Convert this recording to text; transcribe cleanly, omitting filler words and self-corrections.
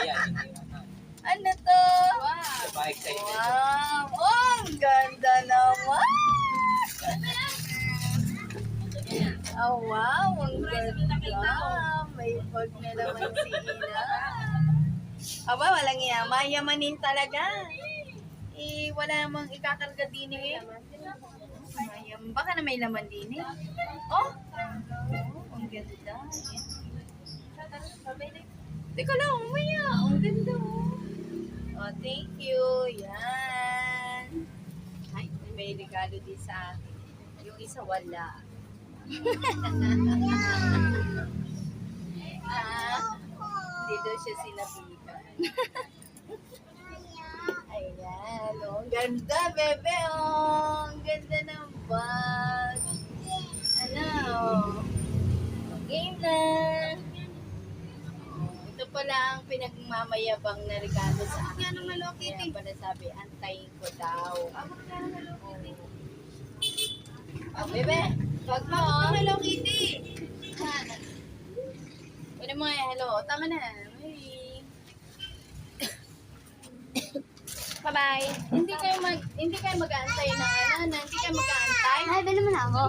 yan. Ano to? Bike sa'yo. Wow! Oh, ang ganda naman! Oh, wow! Ang ganda! May bag na naman si Ina. Aba, walang iya. Mayamanin talaga. Wala namang ikakarga din eh. Baka na may laman din eh. Oh! Ang ganda. Teka lang, umaya. Ang ganda oh. Oh, thank you. Yan. Ay, may regalo din sa akin. Yung isa wala. Hindi daw siya sinabihan. Ayan. Oh, ang ganda, bebe. Oh, ang ganda ng bag. Ano? Oh, game na. Ito pala ang pinagmamayabang na regalo sa akin. Kaya pala sabi, antayin ko daw. Oh, bebe, wag mo. Hello Kitty. Pwede mo nga, hello. Tama na. Bye-bye. Hindi kayo mag-aantay ng ano, hindi kayo mag-aantay. Ay, bala mo na ako.